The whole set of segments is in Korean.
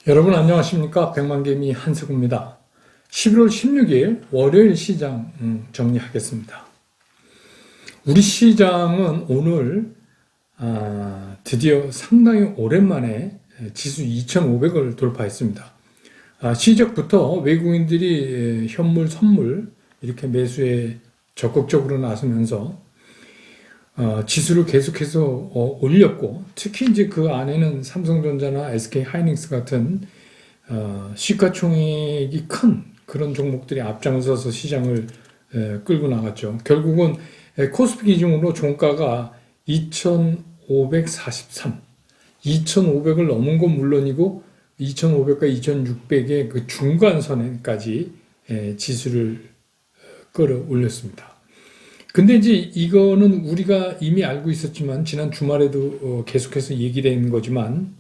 여러분 안녕하십니까? 백만개미 한석우입니다. 11월 16일 월요일 시장 정리하겠습니다. 우리 시장은 오늘 드디어 상당히 오랜만에 지수 2,500을 돌파했습니다. 시작부터 외국인들이 현물, 선물 이렇게 매수에 적극적으로 나서면서 지수를 계속해서 올렸고, 특히 이제 그 안에는 삼성전자나 SK하이닉스 같은 시가총액이 큰 그런 종목들이 앞장서서 시장을 끌고 나갔죠. 결국은 코스피 기준으로 종가가 2,543, 2,500을 넘은 건 물론이고 2,500과 2,600의 그 중간선에까지 지수를 끌어올렸습니다. 근데 이제 이거는 우리가 이미 알고 있었지만 지난 주말에도 계속해서 얘기된 거지만,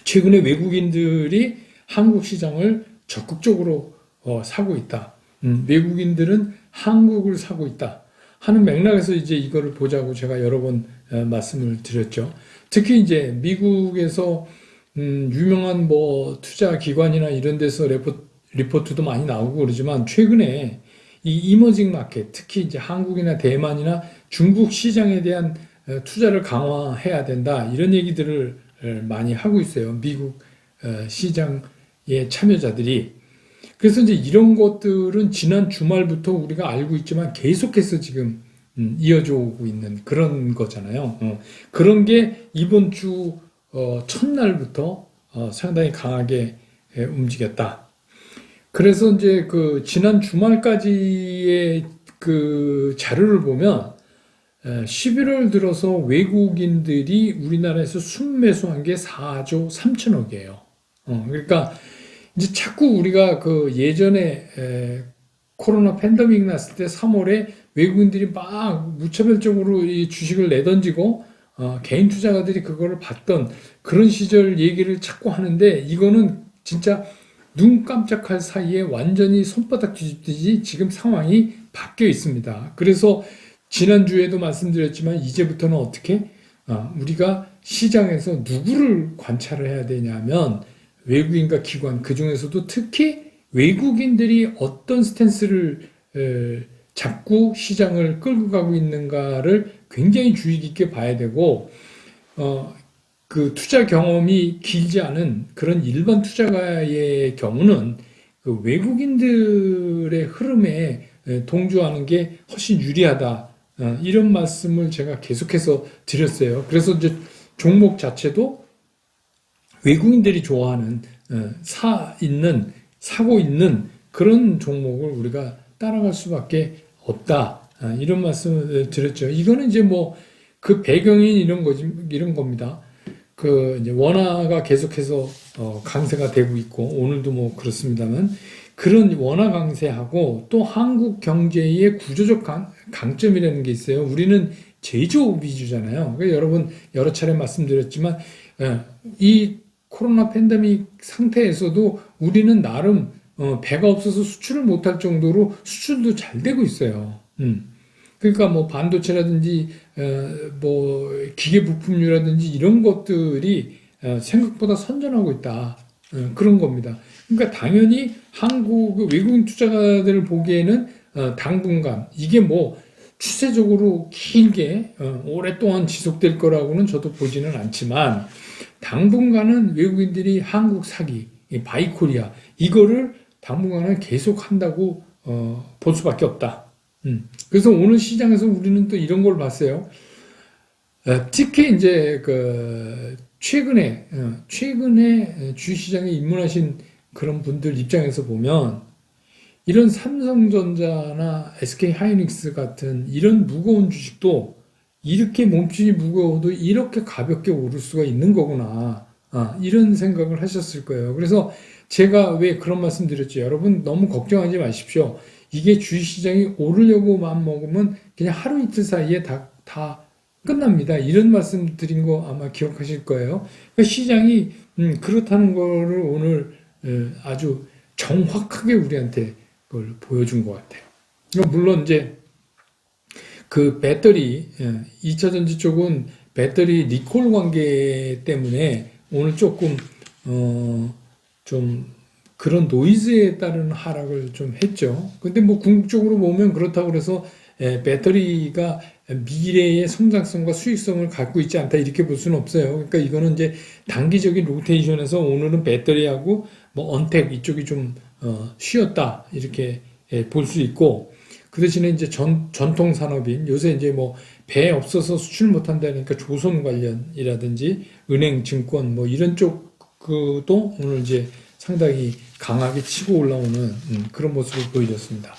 최근에 외국인들이 한국 시장을 적극적으로 사고 있다. 외국인들은 한국을 사고 있다 하는 맥락에서 이제 이거를 보자고 제가 여러 번 말씀을 드렸죠. 특히 이제 미국에서 유명한 뭐 투자 기관이나 이런 데서 리포트도 많이 나오고 그러지만, 최근에 이 이머징 마켓, 특히 이제 한국이나 대만이나 중국 시장에 대한 투자를 강화해야 된다, 이런 얘기들을 많이 하고 있어요. 미국 시장의 참여자들이. 그래서 이제 이런 것들은 지난 주말부터 우리가 알고 있지만 계속해서 지금 이어져 오고 있는 그런 거잖아요. 그런 게 이번 주 첫날부터 상당히 강하게 움직였다. 그래서 이제 그 지난 주말까지의 그 자료를 보면 11월 들어서 외국인들이 우리나라에서 순매수한 게 4조 3천억이에요. 그러니까 이제 자꾸 우리가 그 예전에 코로나 팬데믹 났을 때 3월에 외국인들이 막 무차별적으로 이 주식을 내던지고 개인 투자가들이 그거를 받던 그런 시절 얘기를 자꾸 하는데, 이거는 진짜 눈 깜짝할 사이에 완전히 손바닥 뒤집듯이 지금 상황이 바뀌어 있습니다. 그래서 지난주에도 말씀드렸지만 이제부터는 어떻게 우리가 시장에서 누구를 관찰을 해야 되냐면, 외국인과 기관, 그중에서도 특히 외국인들이 어떤 스탠스를 잡고 시장을 끌고 가고 있는가를 굉장히 주의 깊게 봐야 되고, 그 투자 경험이 길지 않은 그런 일반 투자가의 경우는 그 외국인들의 흐름에 동조하는 게 훨씬 유리하다, 이런 말씀을 제가 계속해서 드렸어요. 그래서 이제 종목 자체도 외국인들이 좋아하는 사고 있는 그런 종목을 우리가 따라갈 수밖에 없다, 이런 말씀을 드렸죠. 이거는 이제 뭐 그 배경이 이런 겁니다. 그 이제 원화가 계속해서 강세가 되고 있고, 오늘도 뭐 그렇습니다만, 그런 원화 강세하고 또 한국 경제의 구조적 강점이라는 게 있어요. 우리는 제조업 위주잖아요. 그러니까 여러분 여러 차례 말씀드렸지만, 이 코로나 팬데믹 상태에서도 우리는 나름 배가 없어서 수출을 못할 정도로 수출도 잘 되고 있어요. 그러니까 뭐 반도체라든지 뭐 기계 부품류라든지 이런 것들이 생각보다 선전하고 있다, 그런 겁니다. 그러니까 당연히 한국 외국인 투자가들을 보기에는 당분간 이게 뭐 추세적으로 길게 오랫동안 지속될 거라고는 저도 보지는 않지만, 당분간은 외국인들이 한국 사기, 바이코리아, 이거를 당분간은 계속 한다고 볼 수밖에 없다. 그래서 오늘 시장에서 우리는 또 이런 걸 봤어요. 특히 이제 그 최근에 주식시장에 입문하신 그런 분들 입장에서 보면, 이런 삼성전자나 SK하이닉스 같은 이런 무거운 주식도 이렇게 몸집이 무거워도 이렇게 가볍게 오를 수가 있는 거구나, 이런 생각을 하셨을 거예요. 그래서 제가 왜 그런 말씀 드렸죠. 여러분 너무 걱정하지 마십시오. 이게 주식시장이 오르려고 마음먹으면 그냥 하루 이틀 사이에 다 끝납니다. 이런 말씀 드린 거 아마 기억하실 거예요. 그러니까 시장이 그렇다는 거를 오늘 아주 정확하게 우리한테 그걸 보여준 것 같아요. 물론 이제 그 배터리, 2차전지 쪽은 배터리 리콜 관계 때문에 오늘 조금 좀 그런 노이즈에 따른 하락을 좀 했죠. 근데 뭐 궁극적으로 보면 그렇다고 그래서 배터리가 미래의 성장성과 수익성을 갖고 있지 않다 이렇게 볼 수는 없어요. 그러니까 이거는 이제 단기적인 로테이션에서 오늘은 배터리하고 뭐 언택 이쪽이 좀 쉬었다 이렇게 볼 수 있고 그 대신에 이제 전통 산업인 요새 이제 뭐 배 없어서 수출 못 한다니까 조선 관련이라든지 은행, 증권 뭐 이런 쪽도 오늘 이제 상당히 강하게 치고 올라오는 그런 모습을 보여줬습니다.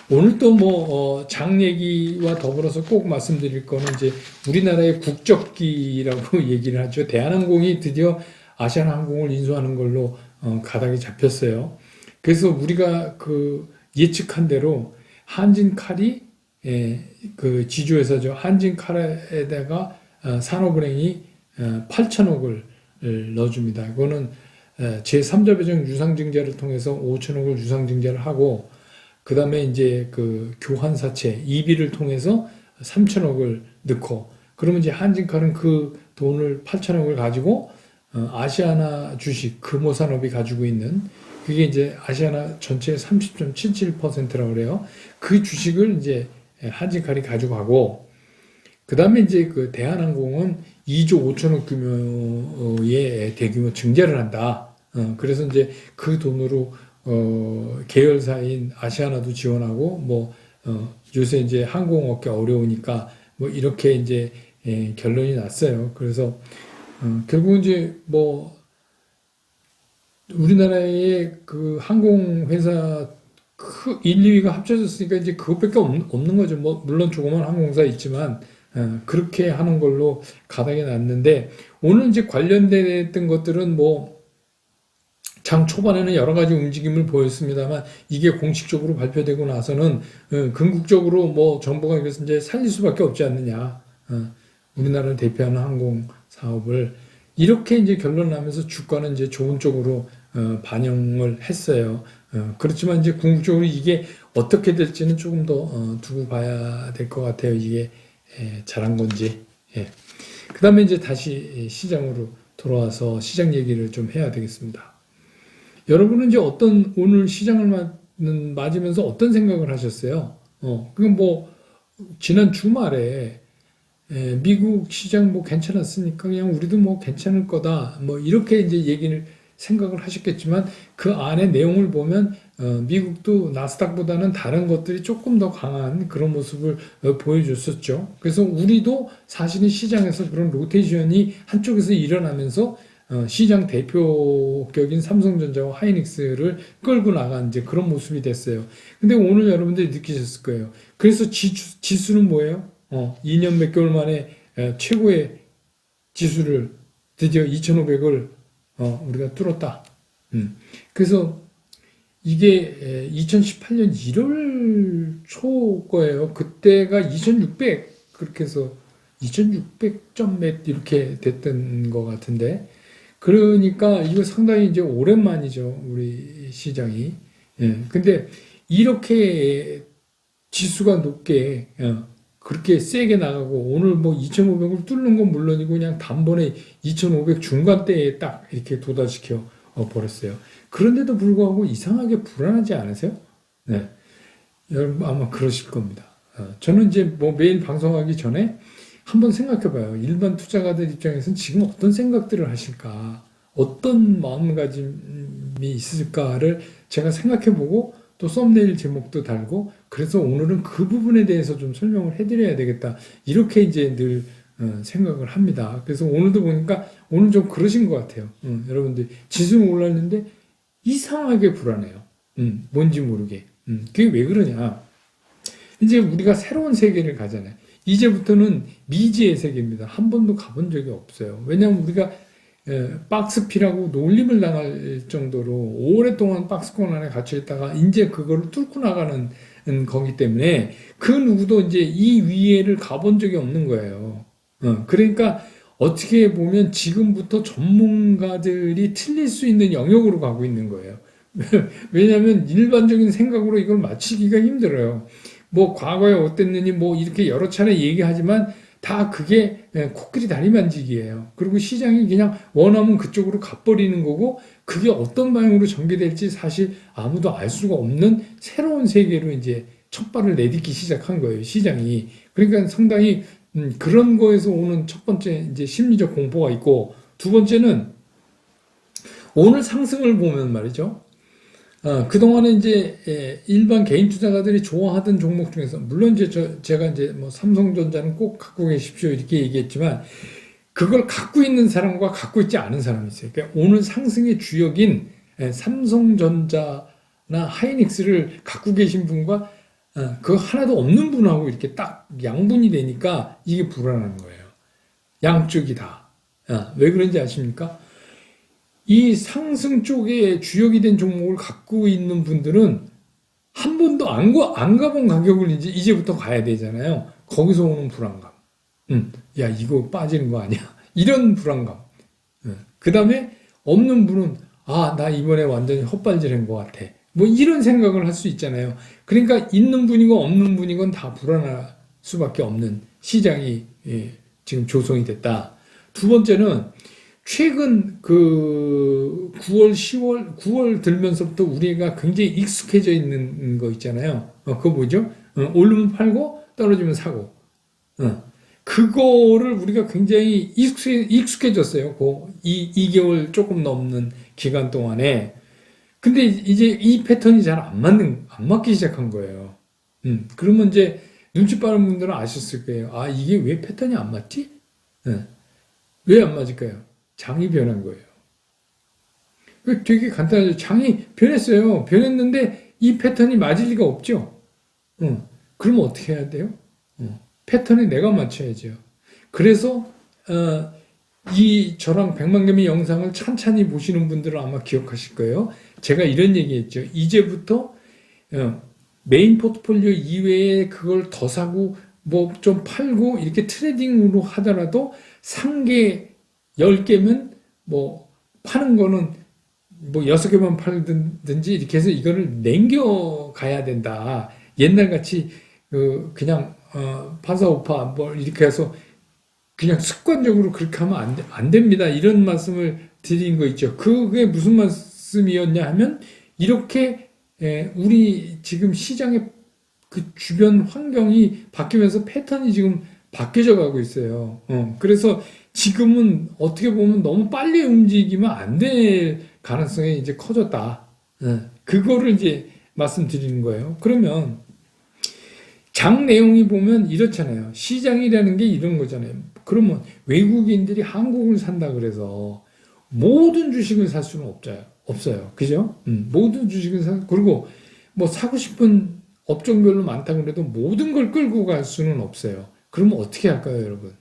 오늘 또 뭐 장 얘기와 더불어서 꼭 말씀드릴 거는 이제 우리나라의 국적기라고 얘기를 하죠. 대한항공이 드디어 아시아나항공을 인수하는 걸로 가닥이 잡혔어요. 그래서 우리가 그 예측한 대로 한진칼이 그 지주회사죠. 한진칼에다가 산업은행이 8천억을 넣어줍니다. 이거는 제3자 배정 유상증자를 통해서 5천억을 유상증자를 하고 그 다음에 이제 그 교환사채 EB를 통해서 3천억을 넣고 그러면 이제 한진칼은 그 돈을 8천억을 가지고 아시아나 주식 금호산업이 가지고 있는 그게 이제 아시아나 전체의 30.77%라고 그래요. 그 주식을 이제 한진칼이 가져가고 그 다음에 이제 그 대한항공은 2조 5천억 규모의 대규모 증자를 한다. 그래서 이제 그 돈으로 계열사인 아시아나도 지원하고 요새 이제 항공업계 어려우니까 뭐 이렇게 이제 결론이 났어요. 그래서 결국 이제 뭐 우리나라의 그 항공회사 1, 2위가 합쳐졌으니까 이제 그것밖에 없는 거죠. 뭐 물론 조그만 항공사 있지만 그렇게 하는 걸로 가닥이 났는데 오늘 이제 관련됐던 것들은 뭐 장 초반에는 여러 가지 움직임을 보였습니다만 이게 공식적으로 발표되고 나서는 궁극적으로 뭐 정부가 이것을 이제 살릴 수밖에 없지 않느냐. 우리나라를 대표하는 항공 사업을 이렇게 이제 결론 나면서 주가는 이제 좋은 쪽으로 반영을 했어요. 그렇지만 이제 궁극적으로 이게 어떻게 될지는 조금 더 두고 봐야 될 것 같아요. 이게 잘한 건지. 그 다음에 이제 다시 시장으로 돌아와서 시장 얘기를 좀 해야 되겠습니다. 여러분은 이제 오늘 시장을 맞으면서 어떤 생각을 하셨어요? 그건 뭐, 지난 주말에, 미국 시장 뭐 괜찮았으니까 그냥 우리도 뭐 괜찮을 거다. 뭐 이렇게 이제 생각을 하셨겠지만 그 안에 내용을 보면 미국도 나스닥보다는 다른 것들이 조금 더 강한 그런 모습을 보여줬었죠. 그래서 우리도 사실은 시장에서 그런 로테이션이 한쪽에서 일어나면서 시장 대표격인 삼성전자와 하이닉스를 끌고 나간 이제 그런 모습이 됐어요. 근데 오늘 여러분들이 느끼셨을 거예요. 그래서 지수는 뭐예요? 2년 몇 개월 만에 최고의 지수를 드디어 2,500을 우리가 뚫었다. 그래서 이게 2018년 1월 초 거예요. 그때가 2,600 그렇게 해서 2,600점 몇 이렇게 됐던 것 같은데 그러니까 이거 상당히 이제 오랜만이죠. 우리 시장이. 근데 이렇게 지수가 높게 그렇게 세게 나가고 오늘 뭐 2,500을 뚫는 건 물론이고 그냥 단번에 2,500 중간대에 딱 이렇게 도달시켜 버렸어요. 그런데도 불구하고 이상하게 불안하지 않으세요? 네. 여러분 아마 그러실 겁니다. 저는 이제 뭐 매일 방송하기 전에 한번 생각해 봐요. 일반 투자가들 입장에서는 지금 어떤 생각들을 하실까? 어떤 마음가짐이 있을까를 제가 생각해 보고 또 썸네일 제목도 달고 그래서 오늘은 그 부분에 대해서 좀 설명을 해드려야 되겠다. 이렇게 이제 늘 생각을 합니다. 그래서 오늘도 보니까 오늘 좀 그러신 것 같아요. 여러분들 지수는 올랐는데 이상하게 불안해요. 뭔지 모르게. 그게 왜 그러냐? 이제 우리가 새로운 세계를 가잖아요. 이제부터는 미지의 세계입니다. 한 번도 가본 적이 없어요. 왜냐하면 우리가 박스피라고 놀림을 당할 정도로 오랫동안 박스권 안에 갇혀 있다가 이제 그거를 뚫고 나가는 거기 때문에 그 누구도 이제 이 위에를 가본 적이 없는 거예요. 그러니까 어떻게 보면 지금부터 전문가들이 틀릴 수 있는 영역으로 가고 있는 거예요. 왜냐하면 일반적인 생각으로 이걸 맞히기가 힘들어요. 뭐 과거에 어땠느니 뭐 이렇게 여러 차례 얘기하지만 다 그게 코끼리 다리 만지기예요. 그리고 시장이 그냥 원하면 그쪽으로 가버리는 거고 그게 어떤 방향으로 전개될지 사실 아무도 알 수가 없는 새로운 세계로 이제 첫 발을 내딛기 시작한 거예요, 시장이. 그러니까 상당히 그런 거에서 오는 첫 번째 이제 심리적 공포가 있고 두 번째는 오늘 상승을 보면 말이죠. 그동안에 이제 일반 개인 투자가들이 좋아하던 종목 중에서 물론 이제 제가 이제 뭐 삼성전자는 꼭 갖고 계십시오 이렇게 얘기했지만 그걸 갖고 있는 사람과 갖고 있지 않은 사람이 있어요. 그러니까 오늘 상승의 주역인 삼성전자나 하이닉스를 갖고 계신 분과 그거 하나도 없는 분하고 이렇게 딱 양분이 되니까 이게 불안한 거예요. 양쪽이 다. 왜 그런지 아십니까? 이 상승 쪽에 주역이 된 종목을 갖고 있는 분들은 한 번도 안 가본 가격을 이제부터 가야 되잖아요. 거기서 오는 불안감. 야, 이거 빠지는 거 아니야? 이런 불안감. 그 다음에 없는 분은, 나 이번에 완전히 헛발질한 것 같아. 뭐 이런 생각을 할 수 있잖아요. 그러니까 있는 분이건 없는 분이건 다 불안할 수밖에 없는 시장이 지금 조성이 됐다. 두 번째는 최근 그 9월, 10월, 9월 들면서부터 우리가 굉장히 익숙해져 있는 거 있잖아요. 그거 뭐죠? 오르면 팔고 떨어지면 사고. 그거를 우리가 굉장히 익숙해졌어요. 그 2개월 조금 넘는 기간 동안에. 근데 이제 이 패턴이 잘 안 맞기 시작한 거예요. 그러면 이제 눈치 빠른 분들은 아셨을 거예요. 이게 왜 패턴이 안 맞지? 왜 안 맞을까요? 장이 변한 거예요. 되게 간단하죠. 장이 변했어요. 변했는데 이 패턴이 맞을 리가 없죠. 그러면 어떻게 해야 돼요? 패턴에 내가 맞춰야죠. 그래서 저랑 100만 개의 영상을 찬찬히 보시는 분들은 아마 기억하실 거예요. 제가 이런 얘기했죠. 이제부터 메인 포트폴리오 이외에 그걸 더 사고 뭐 좀 팔고 이렇게 트레이딩으로 하더라도 산 게 10개면 뭐 파는 거는 뭐 6개만 팔든지 이렇게 해서 이거를 남겨 가야 된다. 옛날 같이 그냥 파사오파 뭐 이렇게 해서 그냥 습관적으로 그렇게 하면 안 됩니다. 이런 말씀을 드린 거 있죠. 그게 무슨 말씀이었냐 하면 이렇게 우리 지금 시장의 그 주변 환경이 바뀌면서 패턴이 지금 바뀌어져 가고 있어요. 그래서 지금은 어떻게 보면 너무 빨리 움직이면 안 될 가능성이 이제 커졌다. 그거를 이제 말씀드리는 거예요. 그러면 장 내용이 보면 이렇잖아요. 시장이라는 게 이런 거잖아요. 그러면 외국인들이 한국을 산다 그래서 모든 주식을 살 수는 없어요. 그죠? 모든 주식을 그리고 뭐 사고 싶은 업종별로 많다 그래도 모든 걸 끌고 갈 수는 없어요. 그러면 어떻게 할까요, 여러분?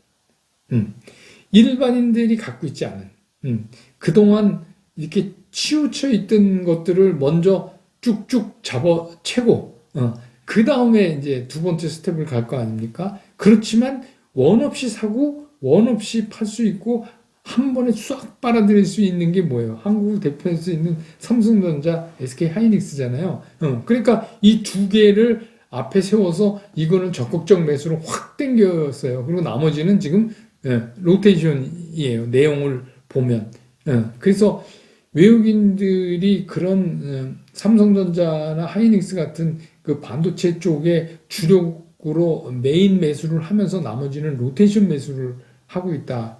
일반인들이 갖고 있지 않은, 그동안 이렇게 치우쳐 있던 것들을 먼저 쭉쭉 잡아채고, 그 다음에 이제 두 번째 스텝을 갈 거 아닙니까? 그렇지만 원 없이 사고, 원 없이 팔 수 있고, 한 번에 싹 빨아들일 수 있는 게 뭐예요? 한국을 대표할 수 있는 삼성전자, SK 하이닉스잖아요. 그러니까 이 두 개를 앞에 세워서 이거는 적극적 매수로 확 당겼어요. 그리고 나머지는 지금 로테이션이에요. 내용을 보면. 그래서 외국인들이 그런 삼성전자나 하이닉스 같은 그 반도체 쪽에 주력으로 메인 매수를 하면서 나머지는 로테이션 매수를 하고 있다.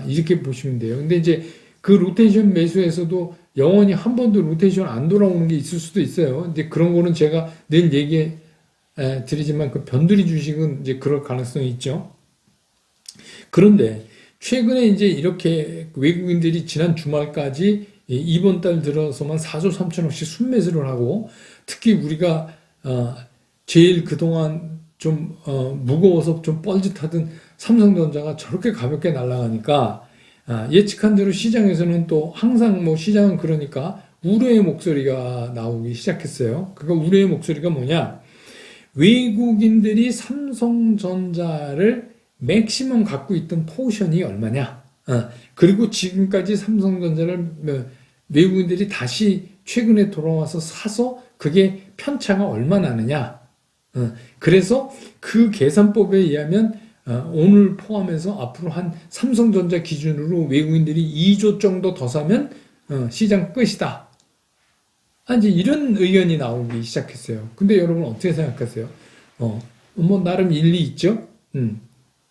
이렇게 보시면 돼요. 근데 이제 그 로테이션 매수에서도 영원히 한 번도 로테이션 안 돌아오는 게 있을 수도 있어요. 근데 그런 거는 제가 늘 얘기해 드리지만 그 변두리 주식은 이제 그럴 가능성이 있죠. 그런데 최근에 이제 이렇게 외국인들이 지난 주말까지 이번 달 들어서만 4조 3천억씩 순매수를 하고 특히 우리가 제일 그동안 좀 무거워서 좀 뻘짓하던 삼성전자가 저렇게 가볍게 날아가니까 예측한 대로 시장에서는 또 항상 뭐 시장은 그러니까 우려의 목소리가 나오기 시작했어요. 그러니까 우려의 목소리가 뭐냐? 외국인들이 삼성전자를 맥시멈 갖고 있던 포션이 얼마냐? 그리고 지금까지 삼성전자를 외국인들이 다시 최근에 돌아와서 사서 그게 편차가 얼마 나느냐? 그래서 그 계산법에 의하면 오늘 포함해서 앞으로 한 삼성전자 기준으로 외국인들이 2조 정도 더 사면 시장 끝이다. 이제 이런 의견이 나오기 시작했어요. 근데 여러분 어떻게 생각하세요? 뭐 나름 일리 있죠?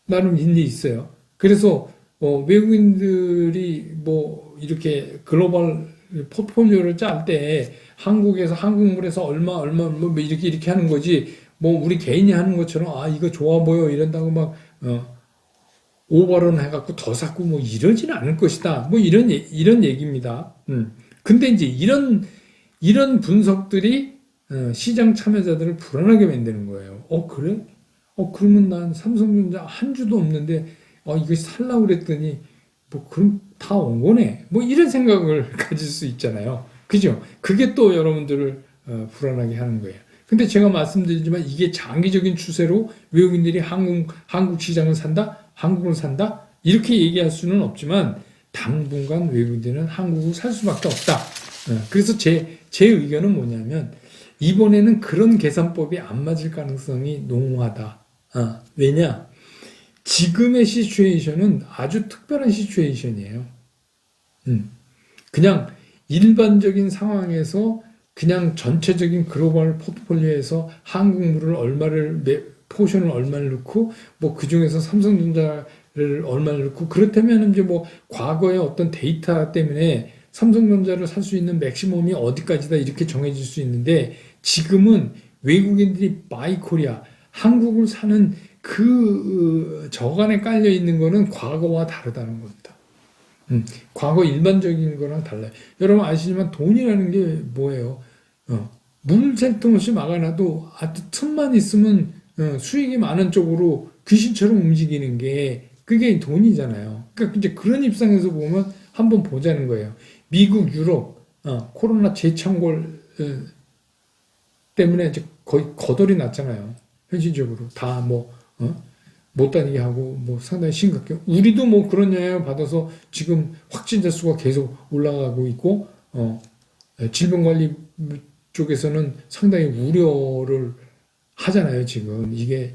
나름 일리 있어요. 그래서 외국인들이 뭐 이렇게 글로벌 포트폴리오를 짤 때 한국에서 한국물에서 얼마 뭐 이렇게 하는 거지. 뭐 우리 개인이 하는 것처럼 이거 좋아 보여 이런다고 막 오버런 해갖고 더 샀고 뭐 이러지는 않을 것이다. 뭐 이런 얘기입니다. 근데 이제 이런 분석들이 시장 참여자들을 불안하게 만드는 거예요. 그래? 그러면 난 삼성전자 한 주도 없는데 이거 살라고 그랬더니 뭐 그럼 다 온 거네. 뭐 이런 생각을 가질 수 있잖아요. 그죠? 그게 또 여러분들을 불안하게 하는 거예요. 근데 제가 말씀드리지만 이게 장기적인 추세로 외국인들이 한국 시장을 산다? 한국을 산다? 이렇게 얘기할 수는 없지만 당분간 외국인들은 한국을 살 수밖에 없다. 그래서 제 의견은 뭐냐면 이번에는 그런 계산법이 안 맞을 가능성이 농후하다. 왜냐? 지금의 시츄에이션은 아주 특별한 시츄에이션이에요. 그냥 일반적인 상황에서 그냥 전체적인 글로벌 포트폴리오에서 한국물을 포션을 얼마를 넣고 뭐 그중에서 삼성전자를 얼마를 넣고 그렇다면 이제 뭐 과거의 어떤 데이터 때문에 삼성전자를 살 수 있는 맥시멈이 어디까지다 이렇게 정해질 수 있는데 지금은 외국인들이 바이 코리아 한국을 사는 그 저간에 깔려 있는 거는 과거와 다르다는 겁니다. 과거 일반적인 거랑 달라요. 여러분 아시지만 돈이라는 게 뭐예요? 문을 셀 틈 없이 막아놔도 아주 틈만 있으면 수익이 많은 쪽으로 귀신처럼 움직이는 게 그게 돈이잖아요. 그러니까 이제 그런 입장에서 보면 한번 보자는 거예요. 미국, 유럽 코로나 재창궐 때문에 이제 거의 거덜이 났잖아요. 현실적으로 다 못 다니게 하고 뭐 상당히 심각해요. 우리도 뭐 그런 영향을 받아서 지금 확진자 수가 계속 올라가고 있고 질병관리 쪽에서는 상당히 우려를 하잖아요. 지금 이게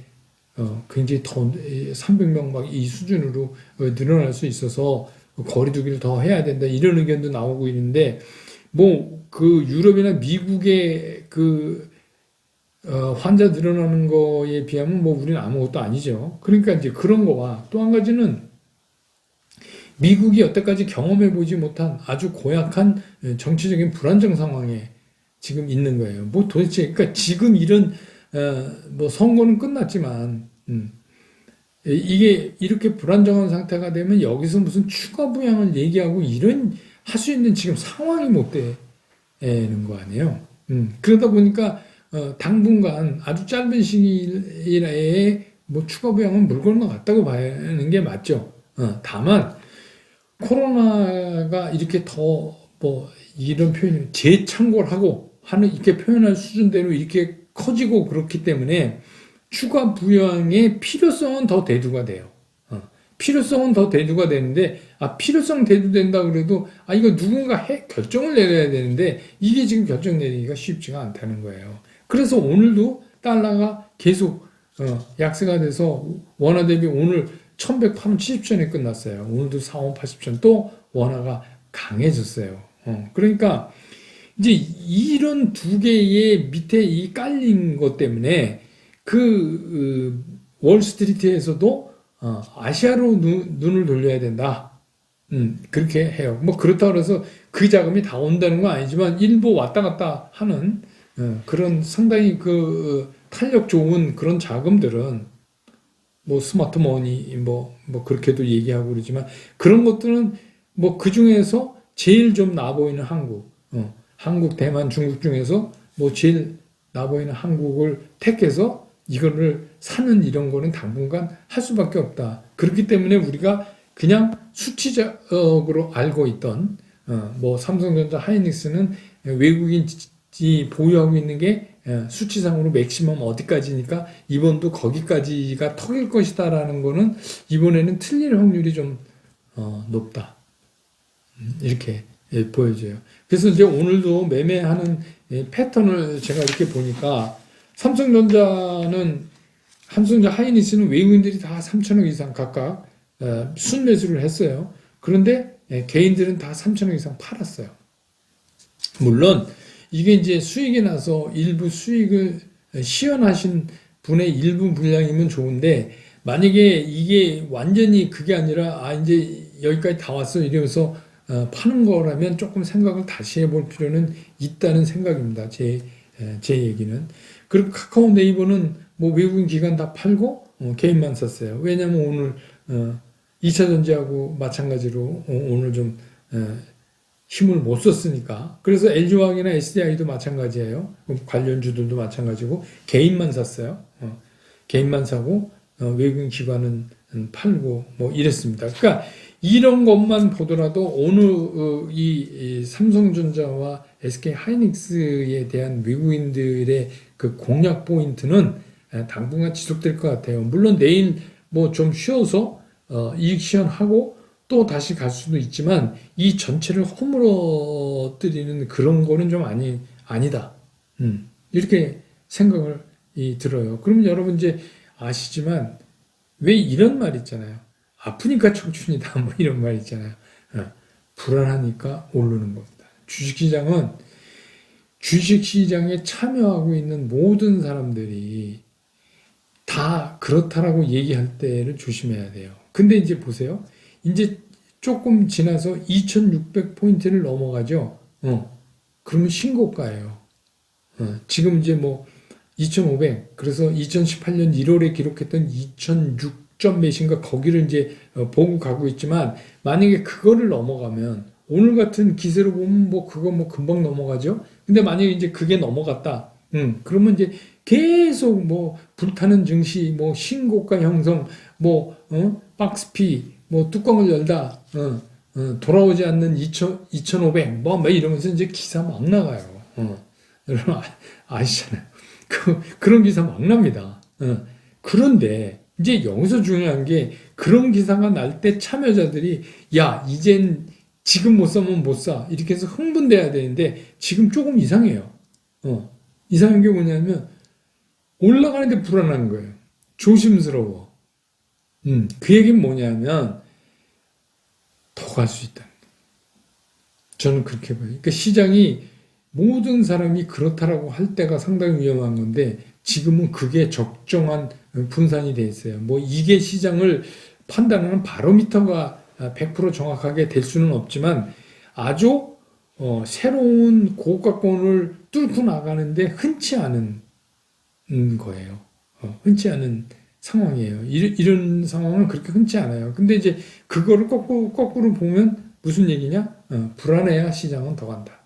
굉장히 더 300명 막 이 수준으로 늘어날 수 있어서 거리두기를 더 해야 된다 이런 의견도 나오고 있는데 뭐 그 유럽이나 미국의 그 환자 늘어나는 거에 비하면 뭐 우리는 아무것도 아니죠. 그러니까 이제 그런 거와 또 한 가지는 미국이 여태까지 경험해 보지 못한 아주 고약한 정치적인 불안정 상황에 지금 있는 거예요. 뭐 도대체 그러니까 지금 이런 뭐 선거는 끝났지만 이게 이렇게 불안정한 상태가 되면 여기서 무슨 추가 부양을 얘기하고 이런 할 수 있는 지금 상황이 못 되는 거 아니에요. 그러다 보니까 당분간 아주 짧은 시기 내에 뭐 추가 부양은 물 건너갔다고 봐야 하는 게 맞죠. 다만 코로나가 이렇게 더 뭐 이런 표현이 재창궐하고 하는 이렇게 표현할 수준대로 이렇게 커지고 그렇기 때문에 추가 부양의 필요성은 더 대두가 돼요. 필요성은 더 대두가 되는데 필요성 대두된다 그래도 이거 누군가 결정을 내려야 되는데 이게 지금 결정 내리기가 쉽지가 않다는 거예요. 그래서 오늘도 달러가 계속 약세가 돼서 원화 대비 오늘 1108원 70전에 끝났어요. 오늘도 4원 80전 또 원화가 강해졌어요. 그러니까 이제 이런 두 개의 밑에 이 깔린 것 때문에 그 월스트리트에서도 아시아로 눈을 돌려야 된다. 그렇게 해요. 뭐 그렇다고 해서 그 자금이 다 온다는 건 아니지만 일부 왔다 갔다 하는 그런 상당히 그 탄력 좋은 그런 자금들은 뭐 스마트 머니 뭐 그렇게도 얘기하고 그러지만 그런 것들은 뭐 그 중에서 제일 좀 나 보이는 한국, 대만, 중국 중에서 뭐 제일 나 보이는 한국을 택해서 이거를 사는 이런 거는 당분간 할 수밖에 없다. 그렇기 때문에 우리가 그냥 수치적으로 알고 있던 뭐 삼성전자, 하이닉스는 외국인이 보유하고 있는 게 수치상으로 맥시멈 어디까지니까 이번도 거기까지가 턱일 것이다라는 거는 이번에는 틀릴 확률이 좀 높다. 이렇게 보여져요. 그래서 이제 오늘도 매매하는 패턴을 제가 이렇게 보니까 삼성전자는 삼성전자 하이닉스는 외국인들이 다 3천억 이상 각각 순매수를 했어요. 그런데 개인들은 다 3천억 이상 팔았어요. 물론 이게 이제 수익이 나서 일부 수익을 시연하신 분의 일부 분량이면 좋은데, 만약에 이게 완전히 그게 아니라 이제 여기까지 다 왔어 이러면서 파는 거라면 조금 생각을 다시 해볼 필요는 있다는 생각입니다. 제 얘기는. 그리고 카카오 네이버는 뭐 외국인 기관 다 팔고 개인만 샀어요. 왜냐면 오늘 2차 전지하고 마찬가지로 오늘 좀 힘을 못 썼으니까. 그래서 LG화학이나 SDI도 마찬가지예요. 관련주들도 마찬가지고 개인만 샀어요. 개인만 사고 외국인 기관은 팔고 뭐 이랬습니다. 그러니까 이런 것만 보더라도 오늘 이 삼성전자와 SK 하이닉스에 대한 외국인들의 그 공략 포인트는 당분간 지속될 것 같아요. 물론 내일 뭐 좀 쉬어서 이익 실현하고 또 다시 갈 수도 있지만 이 전체를 허물어뜨리는 그런 거는 좀 아니다. 이렇게 생각을 들어요. 그러면 여러분 이제 아시지만 왜 이런 말 있잖아요. 아프니까 청춘이다. 뭐 이런 말 있잖아요. 불안하니까 오르는 겁니다. 주식시장에 참여하고 있는 모든 사람들이 다 그렇다라고 얘기할 때를 조심해야 돼요. 근데 이제 보세요. 이제 조금 지나서 2600포인트를 넘어가죠. 그러면 신고가예요. 지금 이제 뭐 2500, 그래서 2018년 1월에 기록했던 2006점 몇인가 거기를 이제 보고 가고 있지만, 만약에 그거를 넘어가면 오늘 같은 기세로 보면 뭐 그거 뭐 금방 넘어가죠. 근데 만약에 이제 그게 넘어갔다. 그러면 이제 계속 뭐 불타는 증시, 뭐 신고가 형성, 뭐 박스피, 뭐 뚜껑을 열다, 돌아오지 않는 2500, 뭐 이러면서 이제 기사 막 나가요. 여러분 아시잖아요. 그런 기사 막 납니다. 그런데 이제 여기서 중요한 게, 그런 기사가 날 때 참여자들이 야 이젠 지금 못 사면 못 사 이렇게 해서 흥분돼야 되는데, 지금 조금 이상해요. 이상한 게 뭐냐면 올라가는데 불안한 거예요. 조심스러워. 그 얘기는 뭐냐면 더 갈 수 있다. 저는 그렇게 봐요. 그러니까 시장이 모든 사람이 그렇다라고 할 때가 상당히 위험한 건데, 지금은 그게 적정한 분산이 돼 있어요. 뭐 이게 시장을 판단하는 바로미터가 100% 정확하게 될 수는 없지만, 아주 새로운 고가권을 뚫고 나가는데 흔치 않은 거예요. 흔치 않은 상황이에요. 이런 상황은 그렇게 흔치 않아요. 근데 이제 그거를 거꾸로 보면 무슨 얘기냐? 불안해야 시장은 더 간다.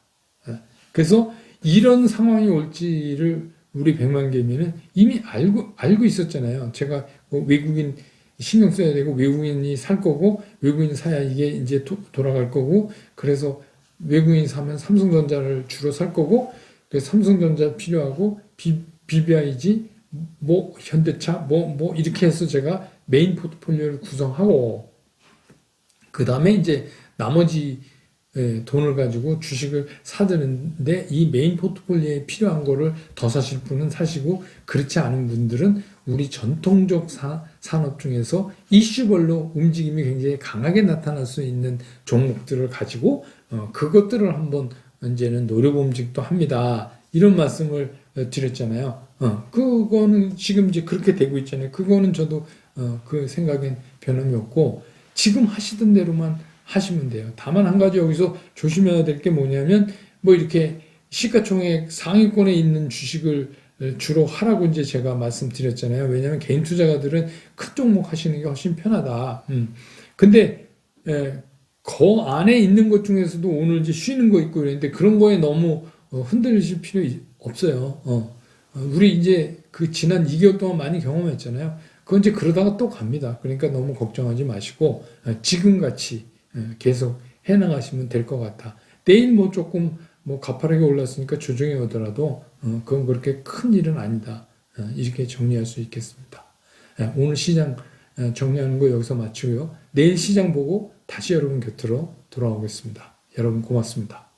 그래서 이런 상황이 올지를 우리 백만개미는 이미 알고 있었잖아요. 제가 뭐 외국인 신경 써야 되고, 외국인이 살 거고, 외국인 사야 이게 이제 돌아갈 거고, 그래서 외국인이 사면 삼성전자를 주로 살 거고, 그래서 삼성전자 필요하고, BBIG, 뭐 현대차, 뭐 이렇게 해서 제가 메인 포트폴리오를 구성하고, 그 다음에 이제 나머지 돈을 가지고 주식을 사드는데, 이 메인 포트폴리오에 필요한 거를 더 사실 분은 사시고, 그렇지 않은 분들은 우리 전통적 산업 중에서 이슈별로 움직임이 굉장히 강하게 나타날 수 있는 종목들을 가지고 그것들을 한번 이제는 노려봄직도 합니다. 이런 말씀을 드렸잖아요. 그거는 지금 이제 그렇게 되고 있잖아요. 그거는 저도 그 생각엔 변함이 없고, 지금 하시던 대로만 하시면 돼요. 다만 한 가지 여기서 조심해야 될 게 뭐냐면, 뭐 이렇게 시가총액 상위권에 있는 주식을 주로 하라고 이제 제가 말씀드렸잖아요. 왜냐하면 개인 투자가들은 큰 종목 하시는 게 훨씬 편하다. 근데 그 안에 있는 것 중에서도 오늘 이제 쉬는 거 있고 그랬는데, 그런 거에 너무 흔들리실 필요 없어요. 우리 이제 그 지난 2개월 동안 많이 경험했잖아요. 그건 이제 그러다가 또 갑니다. 그러니까 너무 걱정하지 마시고 지금같이 계속 해나가시면 될 것 같아. 내일 뭐 조금 뭐 가파르게 올랐으니까 조정이 오더라도 그건 그렇게 큰 일은 아니다. 이렇게 정리할 수 있겠습니다. 오늘 시장 정리하는 거 여기서 마치고요. 내일 시장 보고 다시 여러분 곁으로 돌아오겠습니다. 여러분 고맙습니다.